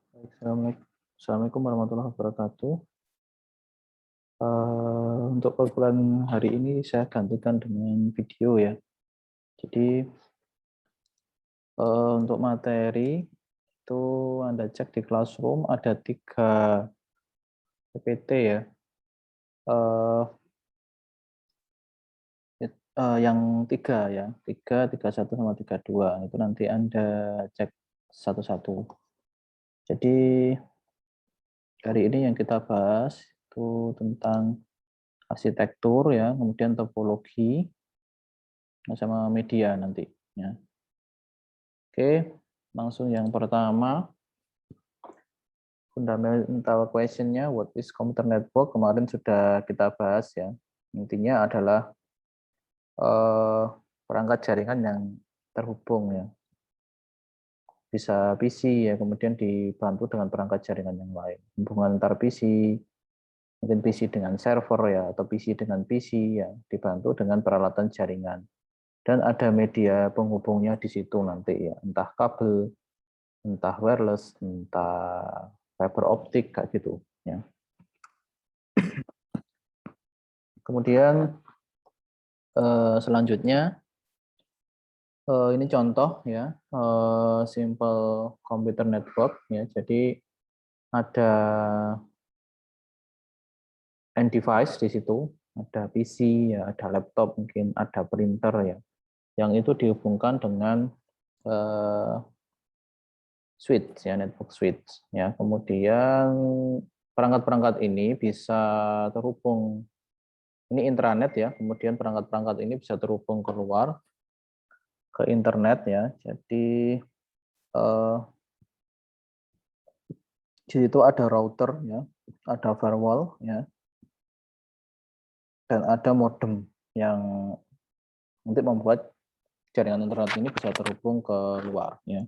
Assalamualaikum warahmatullahi wabarakatuh. Untuk perkuliahan hari ini saya gantikan dengan video ya. Jadi untuk materi itu Anda cek di Classroom ada 3 PPT ya. Yang 3 ya, 31 sama 32 itu nanti Anda cek satu-satu. Jadi hari ini yang kita bahas itu tentang arsitektur ya, kemudian topologi sama media nanti ya. Oke, langsung yang pertama, fundamental question-nya, what is computer network? Kemarin sudah kita bahas ya. Intinya adalah perangkat jaringan yang terhubung ya. Bisa PC ya, kemudian dibantu dengan perangkat jaringan yang lain. Hubungan antar PC, mungkin PC dengan server ya, atau PC dengan PC ya, dibantu dengan peralatan jaringan. Dan ada media penghubungnya di situ nanti ya, entah kabel, entah wireless, entah fiber optik kayak gitu ya. Kemudian selanjutnya ini contoh ya, simple computer network ya. Jadi ada end device di situ, ada PC ya, ada laptop, mungkin ada printer ya, yang itu dihubungkan dengan switch ya, network switch ya. Kemudian perangkat-perangkat ini bisa terhubung, ini intranet ya, kemudian perangkat-perangkat ini bisa terhubung keluar ke internet ya. Jadi di situ ada router ya, ada firewall ya, dan ada modem yang nanti membuat jaringan internet ini bisa terhubung ke luar ya.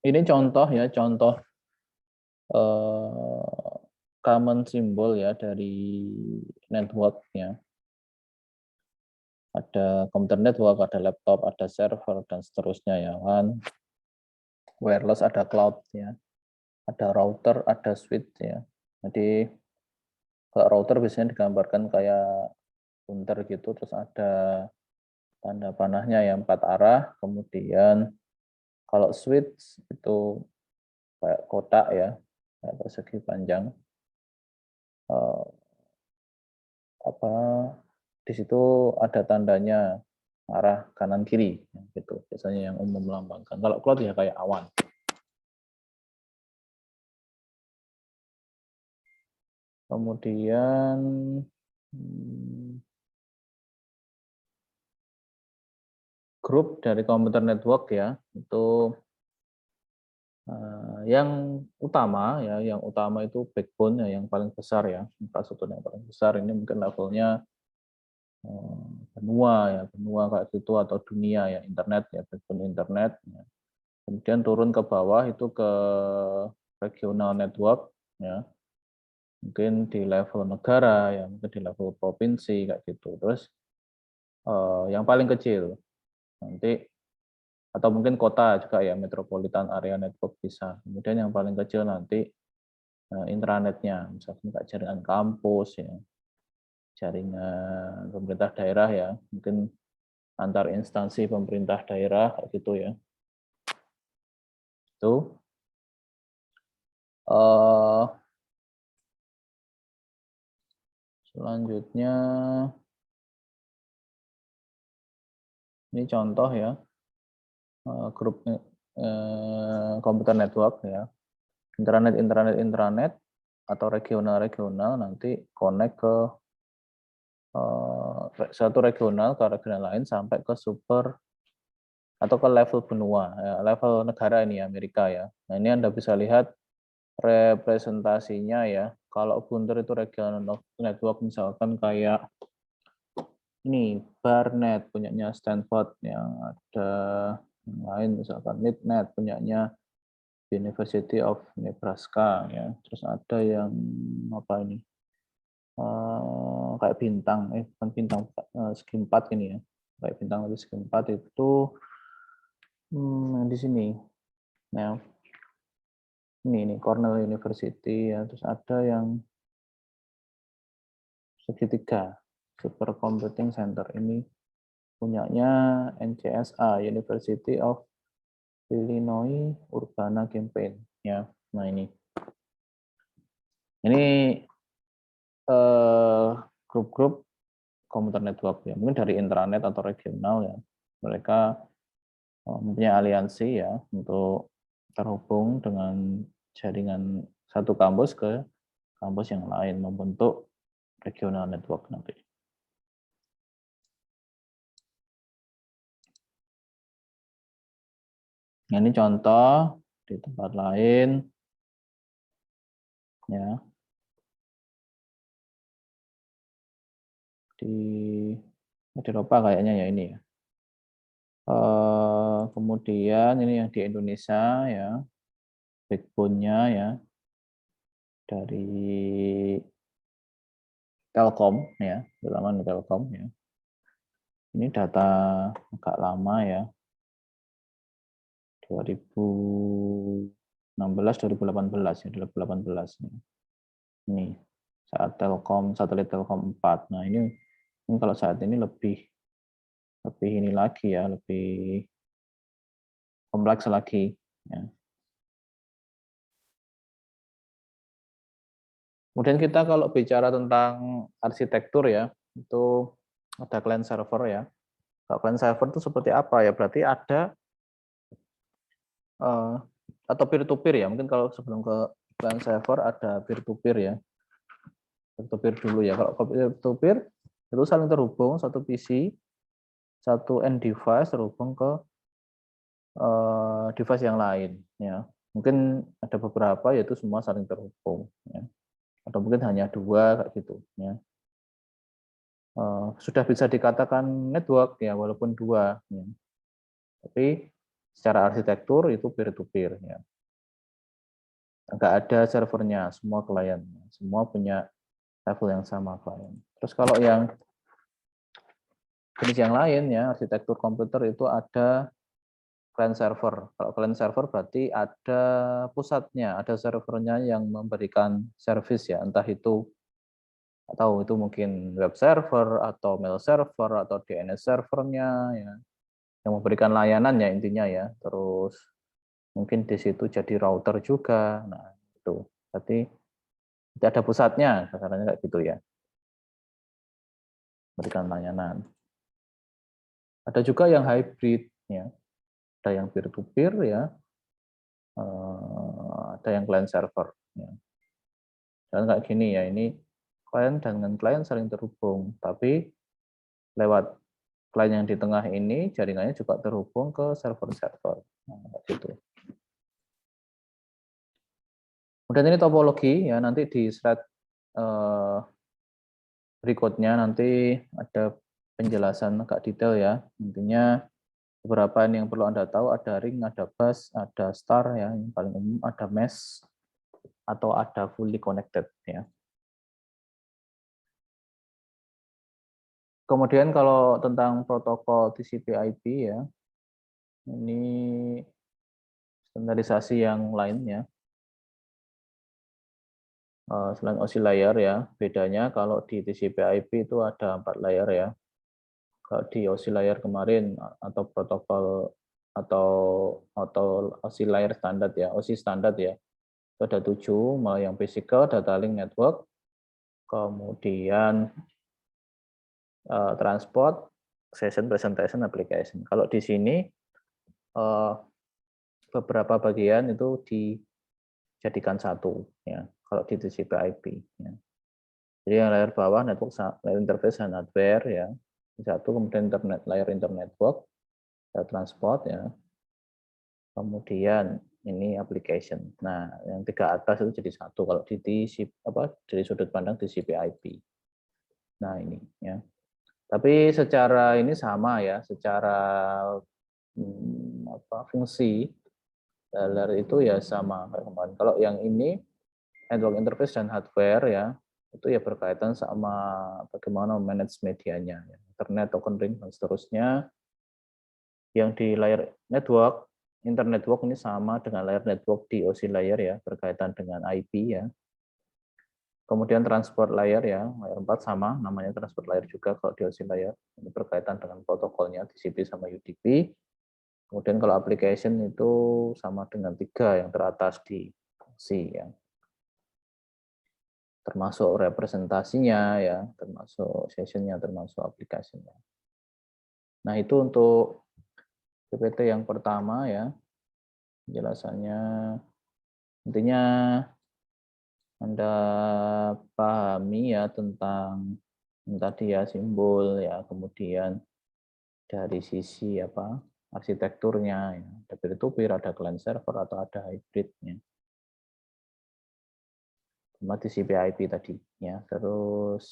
Ini contoh ya, contoh common symbol ya dari network ya. Ada komputer network, ada laptop, ada server dan seterusnya ya kan. Wireless ada cloud ya. Ada router, ada switch ya. Jadi kalau router biasanya digambarkan kayak bunter gitu, terus ada tanda panahnya yang 4 arah, kemudian kalau switch itu kayak kotak ya, kayak persegi panjang. Apa di situ ada tandanya arah kanan kiri gitu, biasanya yang umum melambangkan. Kalau cloud ya kayak awan. Kemudian grup dari komputer network ya, itu yang utama ya, yang utama itu backbone ya, yang paling besar ya, infrastruktur yang paling besar. Ini mungkin levelnya benua ya, benua kayak gitu, atau dunia ya, internet ya, backbone internet ya. Kemudian turun ke bawah itu ke regional network ya, mungkin di level negara ya, mungkin di level provinsi kayak gitu. Terus yang paling kecil nanti, atau mungkin kota juga ya, metropolitan area network bisa. Kemudian yang paling kecil nanti intranetnya, misalkan kayak jaringan kampus ya, jaringan pemerintah daerah ya, mungkin antar instansi pemerintah daerah kayak gitu ya. Itu selanjutnya ini contoh ya, grup komputer network ya, intranet atau regional nanti connect ke satu regional ke regional lain sampai ke super atau ke level benua ya, level negara ini ya, Amerika ya. Nah ini Anda bisa lihat representasinya ya. Kalau bunter itu regional network, misalkan kayak ini Barnet punyanya Stanford, yang ada yang lain misalkan Midnet punyanya University of Nebraska ya. Terus ada yang apa ini? Kayak bintang, bukan bintang, segi 4 ini ya. Kayak bintang lebih segi 4 itu di sini. Nah, Ini Cornell University ya, terus ada yang segitiga Super Computing Center ini punyanya NCSA University of Illinois Urbana-Champaign ya. Nah ini grup-grup komputer network ya, mungkin dari intranet atau regional ya. Mereka mempunyai aliansi ya untuk terhubung dengan jaringan satu kampus ke kampus yang lain, membentuk regional network nanti. Nah, ini contoh di tempat lain ya. Di Eropa kayaknya ya ini ya. Kemudian ini yang di Indonesia ya, backbone-nya ya dari Telkom ya, terutama Telkom ya. Ini data agak lama ya, 2016, 2018 ya, 2018 ya. Ini saat satelit Telkom 4. Nah ini kalau saat ini lebih ini lagi ya, lebih kompleks lagi ya. Kemudian kita kalau bicara tentang arsitektur ya, itu ada client server ya. Kalau client server itu seperti apa ya? Berarti ada atau peer-to-peer ya. Mungkin kalau sebelum ke client server ada peer-to-peer ya. Peer-to-peer dulu ya. Kalau peer-to-peer itu saling terhubung satu PC, satu end device terhubung ke device yang lain ya. Mungkin ada beberapa yaitu semua saling terhubung ya. Atau mungkin hanya dua kayak gitu ya. Sudah bisa dikatakan network ya walaupun dua ya. Tapi secara arsitektur itu peer-to-peer ya. Nggak ada servernya, semua klien, semua punya level yang sama klien. Terus kalau yang jenis yang lain ya, arsitektur komputer itu ada client server. Kalau client server berarti ada pusatnya, ada servernya yang memberikan service ya, entah itu atau itu mungkin web server atau mail server atau DNS servernya ya, yang memberikan layanan ya intinya ya. Terus mungkin di situ jadi router juga. Nah, itu. Berarti ada pusatnya, kasarannya kayak gitu ya. Berikan layanan. Ada juga yang hybrid ya. Ada yang peer to peer ya. Ada yang client server ya. Dan kayak gini ya, ini klien dengan klien saling terhubung, tapi lewat klien yang di tengah ini jaringannya juga terhubung ke server-server. Nah, kayak gitu. Kemudian ini topologi ya, nanti di slide berikutnya nanti ada penjelasan agak detail ya. Intinya beberapa yang perlu Anda tahu, ada ring, ada bus, ada star ya, yang paling umum, ada mesh atau ada fully connected ya. Kemudian kalau tentang protokol TCP/IP ya, ini standarisasi yang lainnya. Selain OSI layer ya, bedanya kalau di TCP/IP itu ada 4 layer ya. Kalau di OSI layer kemarin atau protokol atau OSI layer standar ya, OSI standar ya, itu ada 7, mulai yang physical, data link network, kemudian transport, session, presentation, application. Kalau di sini beberapa bagian itu dijadikan satu ya. Kalau di TCP/IP ya. Jadi yang layer bawah network, layer interface dan hardware ya. Satu, kemudian layer internet network, transport ya. Kemudian ini application. Nah, yang 3 atas itu jadi satu kalau di dari sudut pandang TCP/IP. Nah, ini ya. Tapi secara ini sama ya, secara fungsi layer itu ya sama kayak kemarin. Kalau yang ini network interface dan hardware ya, itu ya berkaitan sama bagaimana manage medianya, ya. Internet, token ring dan seterusnya. Yang di layer network internet network ini sama dengan layer network di OSI layer ya, berkaitan dengan IP ya. Kemudian transport layer ya, layer 4 sama, namanya transport layer juga kalau di OSI layer. Ini berkaitan dengan protokolnya TCP sama UDP. Kemudian kalau application itu sama dengan 3 yang teratas di OSI ya. Termasuk representasinya ya, termasuk sessionnya, termasuk aplikasinya. Nah itu untuk PPT yang pertama ya, penjelasannya intinya Anda pahami ya tentang tadi ya simbol ya, kemudian dari sisi apa arsitekturnya ya, ada peer-to-peer, ada client server atau ada hybridnya. Sama TCP IP tadi ya. Terus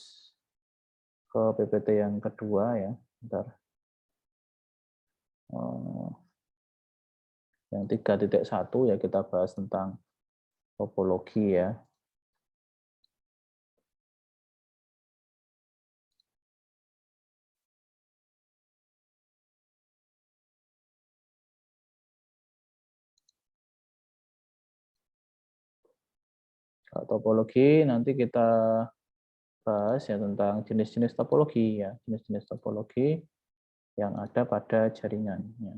ke PPT yang kedua ya, bentar. Yang 3.1 ya kita bahas tentang topologi ya. Kalau topologi nanti kita bahas ya tentang jenis-jenis topologi ya, jenis-jenis topologi yang ada pada jaringan ya.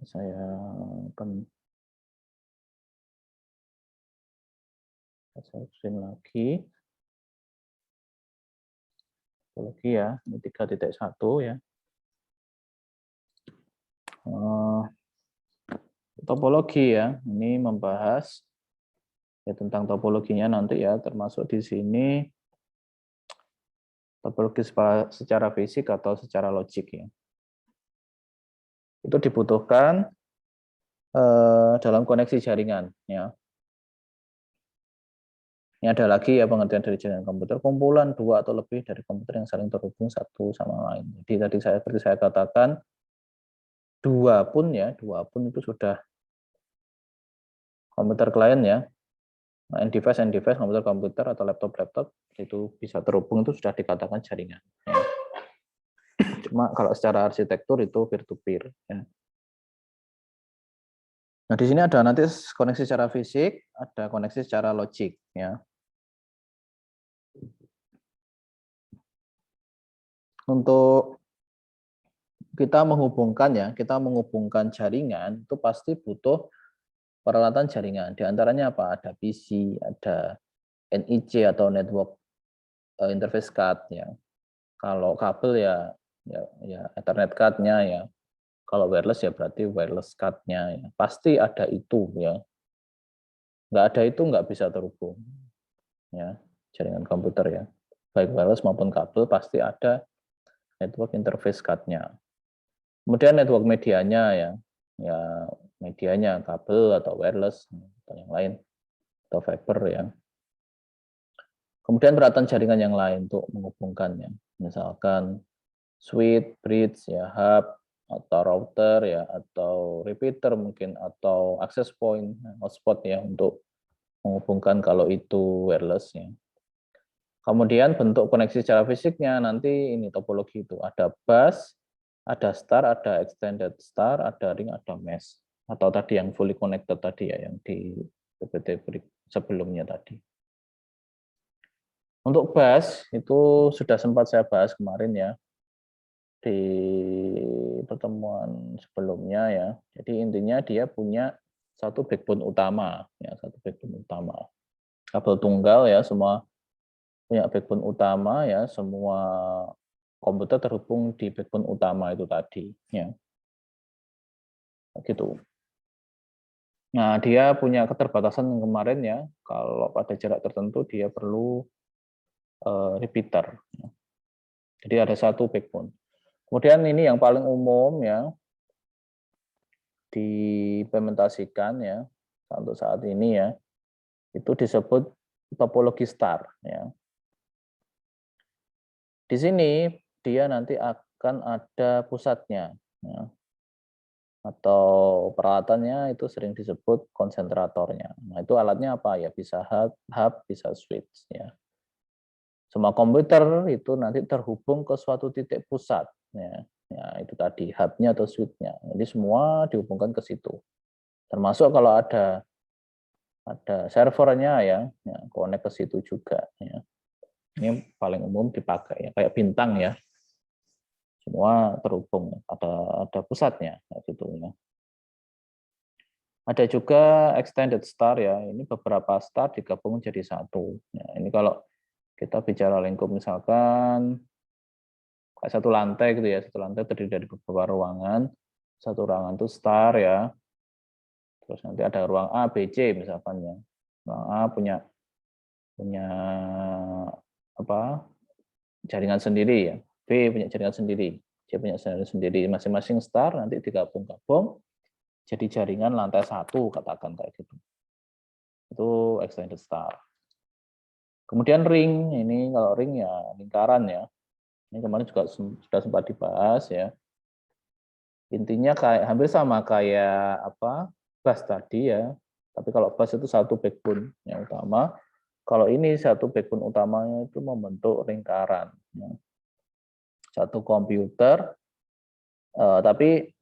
Saya akan screen lagi. Topologi ya, ini 3.1 ya. Topologi ya, ini membahas ya tentang topologinya nanti ya, termasuk di sini topologi secara fisik atau secara logik ya. Itu dibutuhkan dalam koneksi jaringan ya. Ini ada lagi ya pengertian dari jaringan komputer, kumpulan dua atau lebih dari komputer yang saling terhubung satu sama lain. Jadi tadi seperti saya katakan, dua pun itu sudah komputer klien ya, end-device, komputer atau laptop itu bisa terhubung itu sudah dikatakan jaringan. Ya. Cuma kalau secara arsitektur itu peer-to-peer. Ya. Nah di sini ada nanti koneksi secara fisik, ada koneksi secara logik. Ya. Untuk kita menghubungkan jaringan itu pasti butuh peralatan jaringan. Di antaranya apa? Ada PC, ada NIC atau network interface card ya. Kalau kabel ya Ethernet card-nya ya. Kalau wireless ya berarti wireless card-nya ya. Pasti ada itu ya. Nggak ada itu nggak bisa terhubung ya jaringan komputer ya. Baik wireless maupun kabel pasti ada network interface card-nya. Kemudian network medianya ya medianya kabel atau wireless atau yang lain atau fiber ya. Kemudian peralatan jaringan yang lain untuk menghubungkannya, misalkan switch, bridge, ya hub atau router ya atau repeater mungkin atau access point, hotspot ya untuk menghubungkan kalau itu wireless ya. Kemudian bentuk koneksi secara fisiknya nanti ini topologi itu ada bus, ada star, ada extended star, ada ring, ada mesh atau tadi yang fully connected tadi ya yang di PPT sebelumnya tadi. Untuk bus itu sudah sempat saya bahas kemarin ya di pertemuan sebelumnya ya. Jadi intinya dia punya satu backbone utama ya, satu backbone utama. Kabel tunggal ya semua punya backbone utama ya, semua komputer terhubung di backbone utama itu tadi ya. Gitu. Nah, dia punya keterbatasan yang kemarin ya, kalau pada jarak tertentu dia perlu repeater. Ya. Jadi ada satu backbone. Kemudian ini yang paling umum ya, diimplementasikan ya, untuk saat ini ya, itu disebut topologi star. Ya. Di sini dia nanti akan ada pusatnya. Ya. atau peralatannya itu sering disebut konsentratornya. Nah, itu alatnya apa ya? Bisa hub, bisa switch ya. Semua komputer itu nanti terhubung ke suatu titik pusat ya. Ya, itu tadi hub-nya atau switch-nya. Jadi semua dihubungkan ke situ. Termasuk kalau ada servernya ya, connect ke situ juga ya. Ini paling umum dipakai ya, kayak bintang ya. Semua terhubung, ada pusatnya gitu ya. Ada juga extended star ya, ini beberapa star digabung jadi satu. Ya, ini kalau kita bicara lingkup misalkan kayak satu lantai gitu ya, satu lantai terdiri dari beberapa ruangan, satu ruangan itu star ya, terus nanti ada ruang A, B, C misalkan ya. Ruang A punya punya apa jaringan sendiri ya, B punya jaringan sendiri, C punya jaringan sendiri, masing-masing star nanti digabung-gabung jadi jaringan lantai satu katakan kayak gitu. Itu extended star. Kemudian ring, ini kalau ring ya lingkaran ya. Ini kemarin juga sudah sempat dibahas ya. Intinya kayak hampir sama kayak apa bus tadi ya. Tapi kalau bus itu satu backbone yang utama. Kalau ini satu backbone utamanya itu membentuk lingkaran. Ya. Satu komputer, tapi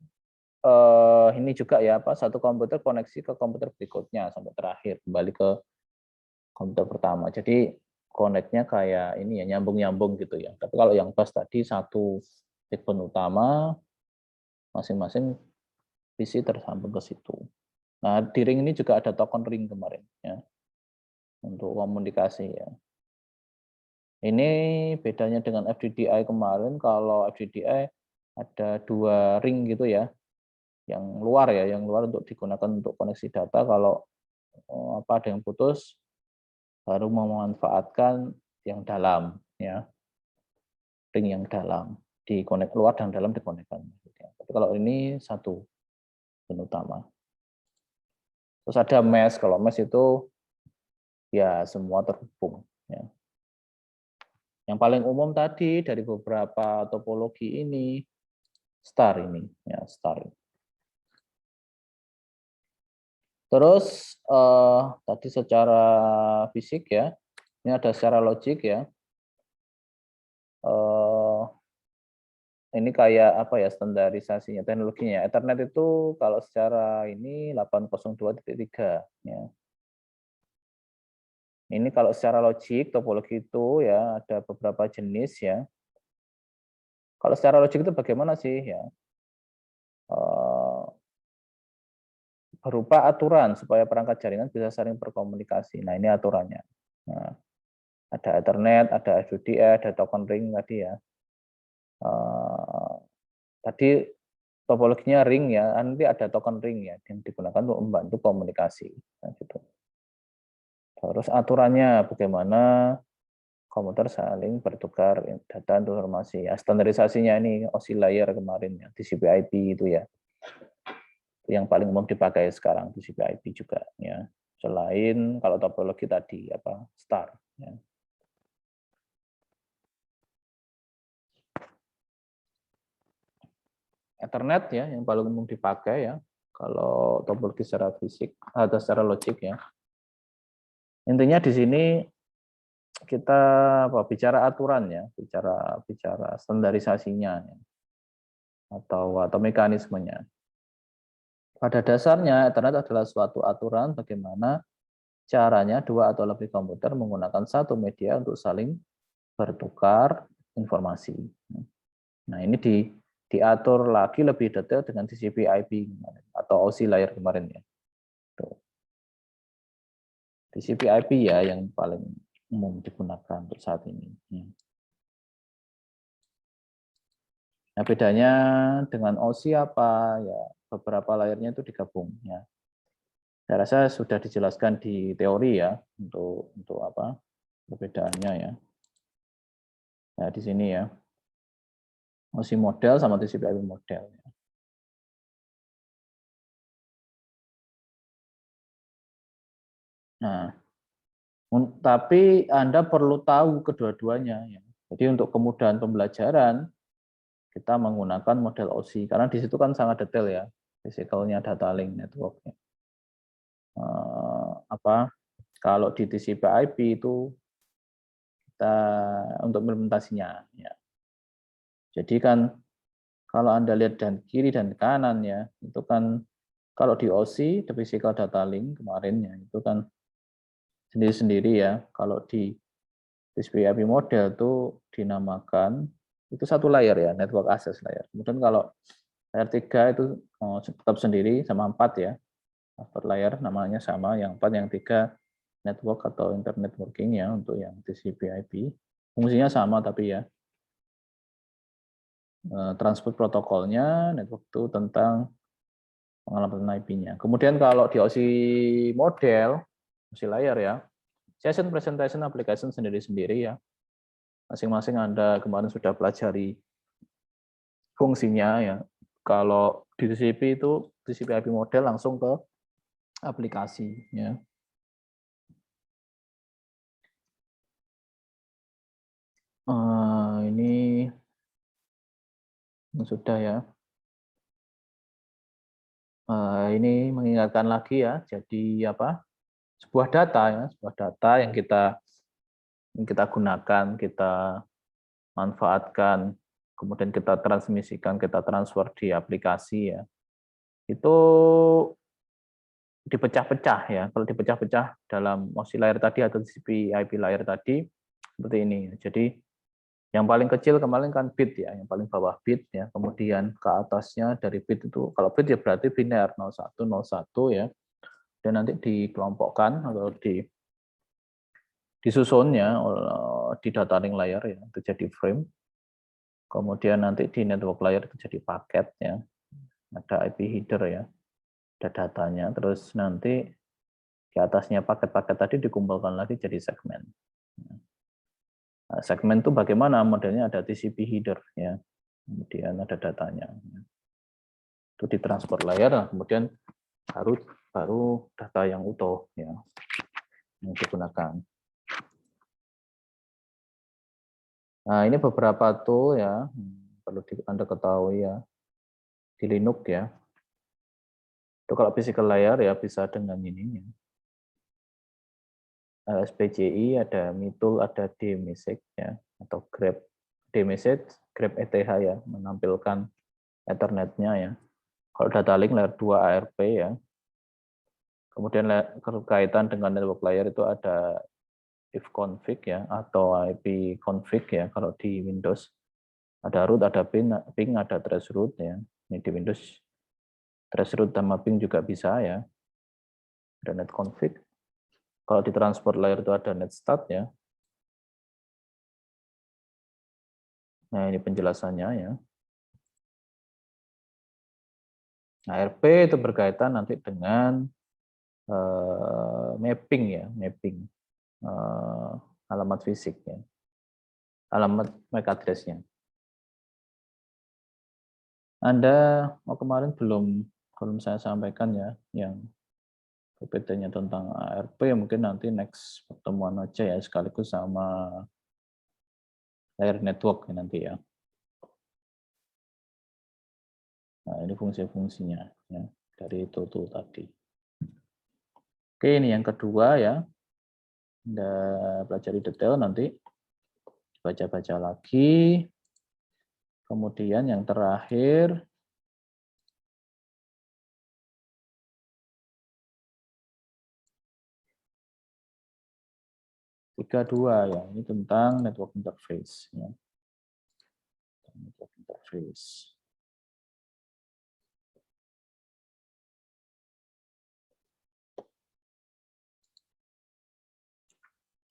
ini juga ya apa satu komputer koneksi ke komputer berikutnya sampai terakhir kembali ke komputer pertama. Jadi connect-nya kayak ini ya nyambung-nyambung gitu ya. Tapi kalau yang bus tadi satu backbone utama masing-masing PC tersambung ke situ. Nah, di ring ini juga ada token ring kemarin ya untuk komunikasi ya. Ini bedanya dengan FDDI kemarin, kalau FDDI ada dua ring gitu ya, yang luar ya, yang luar untuk digunakan untuk koneksi data. Kalau apa ada yang putus, baru memanfaatkan yang dalam ya, ring yang dalam dikonek luar dan dalam dikonekkan. Tapi kalau ini satu pin utama. Terus ada mesh, kalau mesh itu ya semua terhubung. Ya. Yang paling umum tadi dari beberapa topologi ini, star ini, ya star. Terus tadi secara fisik ya, ini ada secara logik ya. Ini kayak apa ya standarisasinya, teknologinya. Ethernet itu kalau secara ini 802.3 ya. Ini kalau secara logik topologi itu ya ada beberapa jenis ya. Kalau secara logik itu bagaimana sih ya? Berupa aturan supaya perangkat jaringan bisa saling berkomunikasi. Nah, ini aturannya. Nah, ada Ethernet, ada FDDI, ada token ring tadi ya. Tadi topologinya ring ya, nanti ada token ring ya yang digunakan untuk membantu komunikasi. Nah, gitu. Terus aturannya bagaimana komputer saling bertukar data informasi. Ya, standarisasinya ini OSI layer kemarin ya, TCP/IP itu ya. Yang paling umum dipakai sekarang TCP/IP juga ya. Selain kalau topologi tadi apa star ya. Ethernet ya yang paling umum dipakai ya kalau topologi secara fisik atau secara logik ya. Intinya di sini kita bicara aturan ya, bicara standarisasinya ya, atau mekanismenya. Pada dasarnya Ethernet adalah suatu aturan bagaimana caranya dua atau lebih komputer menggunakan satu media untuk saling bertukar informasi. Nah, ini diatur lagi lebih detail dengan TCP/IP atau OSI layer kemarin ya. TCP/IP ya yang paling umum digunakan untuk saat ini. Nah, bedanya dengan OSI apa ya? Beberapa layernya itu digabung ya. Saya rasa sudah dijelaskan di teori ya untuk apa perbedaannya ya. Nah, di sini ya. OSI model sama TCP/IP model. Nah, tapi Anda perlu tahu kedua-duanya ya. Jadi untuk kemudahan pembelajaran kita menggunakan model OSI karena di situ kan sangat detail ya. Physicalnya data link networknya. Kalau di TCP/IP itu kita untuk implementasinya. Ya. Jadi kan kalau Anda lihat dan kiri dan kanan ya, itu kan kalau di OSI, the physical data link kemarin ya, itu kan sendiri-sendiri ya. Kalau di TCP/IP model itu dinamakan itu satu layer ya, network access layer. Kemudian kalau layer 3 itu tetap sendiri sama 4 ya. Upper layer namanya sama, yang 4, yang 3 network atau internet networking ya untuk yang TCP/IP. Fungsinya sama tapi ya. Transport protokolnya, network itu tentang pengalaman IP-nya. Kemudian kalau di OSI model, OSI layer ya, session, presentation, application sendiri-sendiri ya. Masing-masing Anda kemarin sudah pelajari fungsinya ya. Kalau di TCP itu TCP/IP model langsung ke aplikasi ya. Ini sudah ya. Ini mengingatkan lagi ya. Jadi apa? Sebuah data ya, sebuah data yang kita gunakan, kita manfaatkan, kemudian kita transmisikan, kita transfer di aplikasi ya. Itu dipecah-pecah ya. Kalau dipecah-pecah dalam OSI layer tadi atau TCP/IP layer tadi seperti ini. Jadi yang paling kecil kemarin kan bit ya, yang paling bawah bit ya. Kemudian ke atasnya dari bit itu, kalau bit ya berarti biner 0101 ya. Dan nanti dikelompokkan atau disusunnya di data link layer ya, itu jadi frame. Kemudian nanti di network layer itu jadi paket ya. Ada IP header ya, ada datanya. Terus nanti di atasnya paket-paket tadi dikumpulkan lagi jadi segmen. Nah, segmen itu bagaimana modelnya? Ada TCP header ya, kemudian ada datanya. Itu di transport layer, nah, kemudian baru data yang utuh ya yang digunakan. Nah, ini beberapa tool ya, perlu Anda ketahui ya, di Linux ya. Itu kalau physical layer ya bisa dengan ini ya. SPCI, ada Mitul, ada DMessenger ya, atau Grab DMessenger, Grab ETH ya, menampilkan Ethernet-nya ya. Kalau data link layer 2 ARP ya. Kemudian berkaitan dengan network layer itu ada ifconfig ya, atau ipconfig ya kalau di Windows. Ada root, ada ping, ada traceroute ya. Ini di Windows traceroute sama ping juga bisa ya. Ada netconfig. Kalau di transport layer itu ada netstat ya. Nah, ini penjelasannya ya. Nah, RP itu berkaitan nanti dengan mapping ya, mapping alamat fisik ya, alamat MAC address-nya. Anda kemarin belum saya sampaikan ya, yang PPT-nya tentang ARP, mungkin nanti next pertemuan aja ya, sekaligus sama layer network nanti ya. Nah, ini fungsi-fungsinya ya, dari tool tadi. Oke, ini yang kedua ya. Anda pelajari detail nanti, baca-baca lagi. Kemudian yang terakhir, dua ya, ini tentang network interface. Ya. Network interface.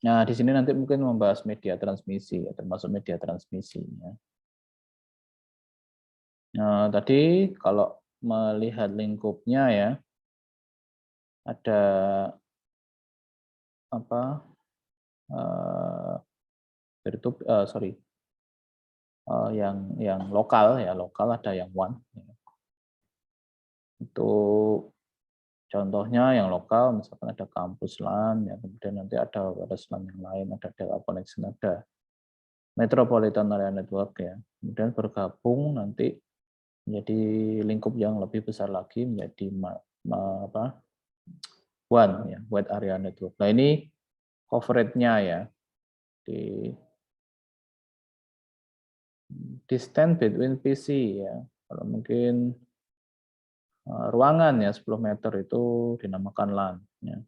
Nah, di sini nanti mungkin membahas media transmisi, ya, termasuk media transmisi. Ya. Nah, tadi kalau melihat lingkupnya ya, ada apa? Yang lokal ya, lokal ada yang WAN. Ya. Itu contohnya yang lokal, misalkan ada kampus LAN, ya, kemudian nanti ada wireless LAN yang lain, ada Data Connection, ada Metropolitan Area Network ya. Kemudian bergabung nanti menjadi lingkup yang lebih besar lagi menjadi WAN ya, Wide Area Network. Nah ini coverage-nya ya di distance between PC ya. Kalau mungkin ruangan ya 10 meter itu dinamakan LAN ya.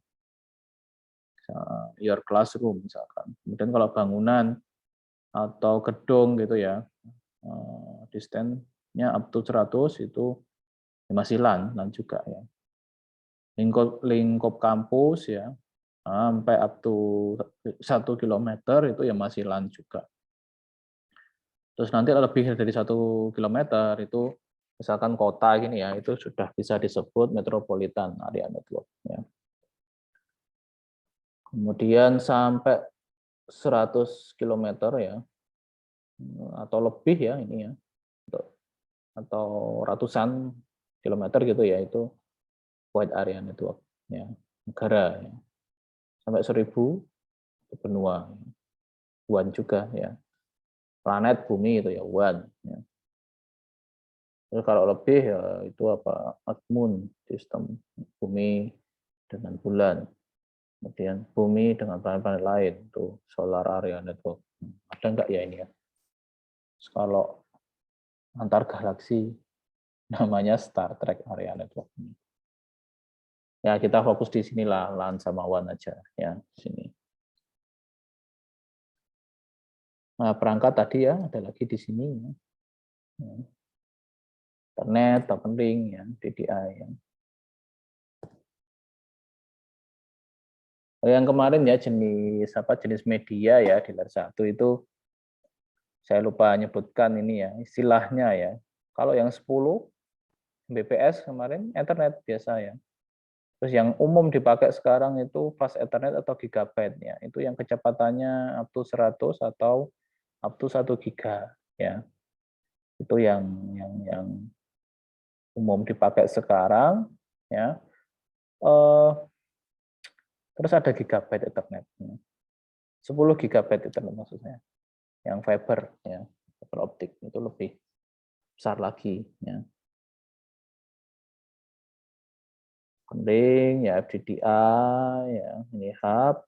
Your classroom misalkan. Kemudian kalau bangunan atau gedung gitu ya, distance-nya up to 100 itu ya masih LAN juga ya. Lingkup kampus ya, sampai up to 1 kilometer itu ya masih LAN juga. Terus nanti lebih dari 1 kilometer itu misalkan kota gini ya, itu sudah bisa disebut metropolitan area network ya. Kemudian sampai 100 kilometer ya, atau lebih ya ini ya, atau ratusan kilometer gitu ya, itu wide area network ya, negara ya. Sampai 1000 benua, WAN juga ya. Planet bumi itu ya WAN ya. Terus kalau lebih ya itu apa, Moon, sistem bumi dengan bulan. Kemudian bumi dengan planet-planet lain, itu solar area network. Ada enggak ya ini ya? Terus kalau antar galaksi namanya Star Trek area network. Ya kita fokus di sinilah, LAN sama WAN aja ya, sini. Nah, perangkat tadi ya ada lagi di sini ya. Internet, token ya, DDI ya. Yang kemarin ya jenis media ya di layar 1 itu saya lupa nyebutkan ini ya, istilahnya ya. Kalau yang 10 Mbps kemarin Ethernet biasa ya. Terus yang umum dipakai sekarang itu fast Ethernet atau gigabyte ya. Itu yang kecepatannya up to 100 atau up to 1 giga ya. Itu yang umum dipakai sekarang ya. Terus ada gigabyte Ethernet. 10 gigabyte Ethernet maksudnya. Yang fiber ya, fiber optik itu lebih besar lagi ya. Kemudian ya FDDI ya, ini hub.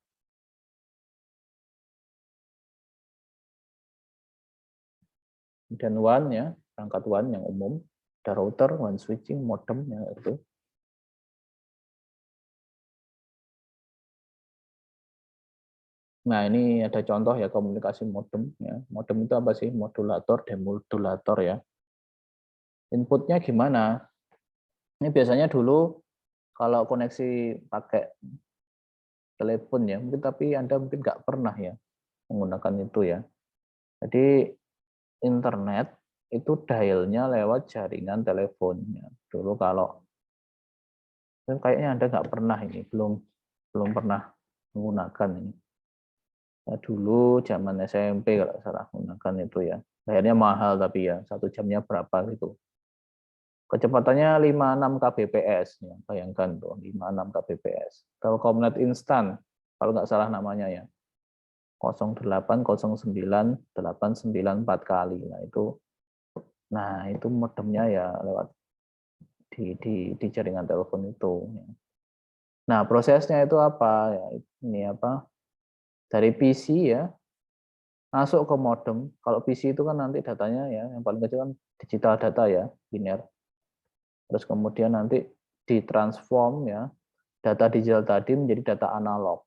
Dan WAN ya, perangkat WAN yang umum, ada router, WAN switching, modem ya itu. Nah, ini ada contoh ya komunikasi modem ya. Modem itu apa sih? Modulator, demodulator ya. Inputnya gimana? Ini biasanya dulu kalau koneksi pakai telepon ya, mungkin tapi Anda mungkin nggak pernah ya menggunakan itu ya. Jadi internet itu dialnya lewat jaringan teleponnya. Dulu kalau kayaknya Anda nggak pernah ini, belum pernah menggunakan ini. Ya, dulu zaman SMP kalau salah menggunakan itu ya. Akhirnya mahal tapi ya, 1 jamnya berapa gitu. Kecepatannya 56 kbps, ya, bayangkan tuh 56 kbps. Telkomnet instan, kalau nggak salah namanya ya, 080989 kali. Nah itu modemnya ya lewat di jaringan telepon itu. Nah prosesnya itu apa? Ya, ini apa? Dari PC ya masuk ke modem. Kalau PC itu kan nanti datanya ya yang paling kecil kan digital data ya, biner. Terus kemudian nanti ditransform ya data digital tadi menjadi data analog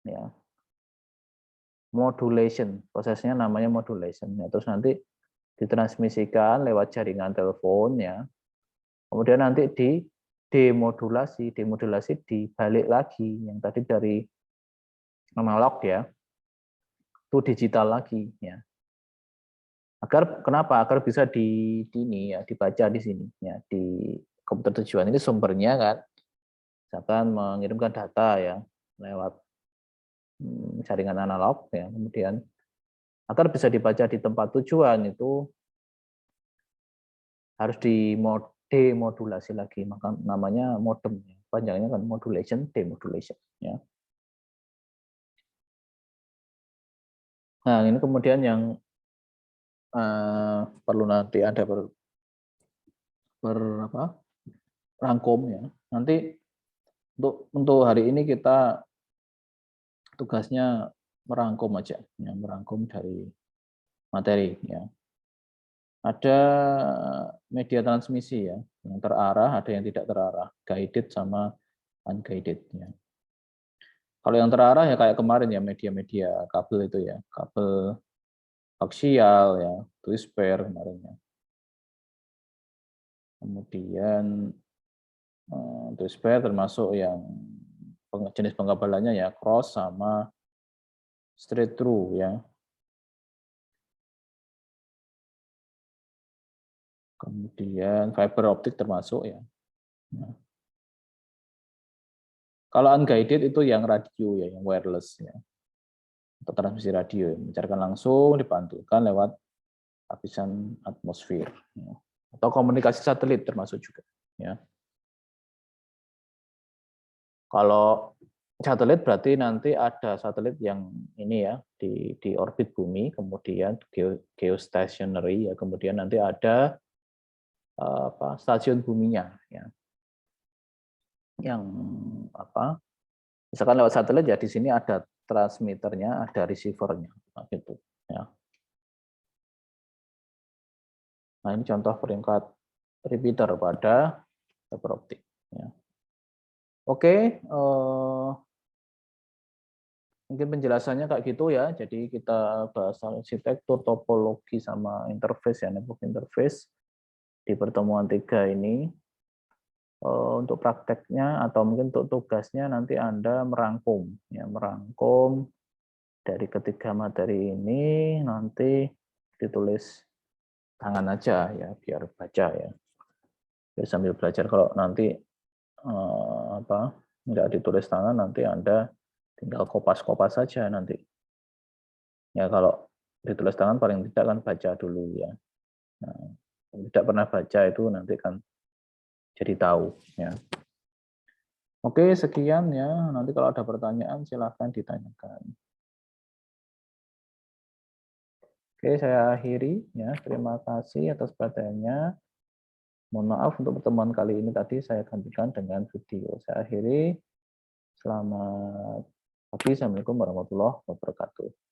ya. Modulation, prosesnya namanya modulation ya. Terus nanti ditransmisikan lewat jaringan telepon ya. Kemudian nanti demodulasi dibalik lagi yang tadi dari analog ya. Itu digital lagi ya. Agar kenapa? Agar bisa ini ya dibaca di sini ya di komputer tujuan ini sumbernya kan misalkan mengirimkan data ya lewat jaringan analog ya kemudian agar bisa dibaca di tempat tujuan itu harus demodulasi lagi maka namanya modem ya. Panjangnya kan modulation demodulation ya. Nah ini kemudian yang perlu nanti Anda rangkum ya. Nanti untuk hari ini kita tugasnya merangkum aja, ya, merangkum dari materi ya. Ada media transmisi ya, yang terarah, ada yang tidak terarah, guided sama unguided ya. Kalau yang terarah ya kayak kemarin ya, media-media kabel itu ya, kabel aksial ya, twist pair kemarin ya. Kemudian twist pair termasuk yang jenis pengkabelannya ya cross sama straight through ya. Kemudian fiber optik termasuk ya. Nah, kalau unguided itu yang radio ya, yang wireless ya. Atau transmisi radio, ya. Mencarkan langsung dipantulkan lewat lapisan atmosfer. Ya. Atau komunikasi satelit termasuk juga. Ya. Kalau satelit berarti nanti ada satelit yang ini ya di orbit bumi, kemudian geostationary ya, kemudian nanti ada stasiun buminya ya. Yang misalkan lewat satelit ya di sini ada transmitternya, ada receivernya gitu ya. Nah, ini contoh peringkat repeater pada fiber optik ya. Oke, mungkin penjelasannya kayak gitu ya. Jadi kita bahas arsitektur, topologi sama interface ya, network interface di pertemuan 3 ini. Untuk prakteknya atau mungkin untuk tugasnya nanti Anda merangkum ya, merangkum dari ketiga materi ini, nanti ditulis tangan aja ya biar baca ya. Biar sambil belajar. Kalau nanti nggak ditulis tangan, nanti Anda tinggal kopas-kopas saja nanti. Ya kalau ditulis tangan paling tidak kan baca dulu ya. Nah, tidak pernah baca itu nanti kan jadi tahu ya. Oke, sekian ya. Nanti kalau ada pertanyaan silahkan ditanyakan. Oke, saya akhiri ya. Terima kasih atas perhatiannya. Mohon maaf untuk pertemuan kali ini tadi saya gantikan dengan video. Saya akhiri. Selamat pagi. Assalamualaikum warahmatullahi wabarakatuh.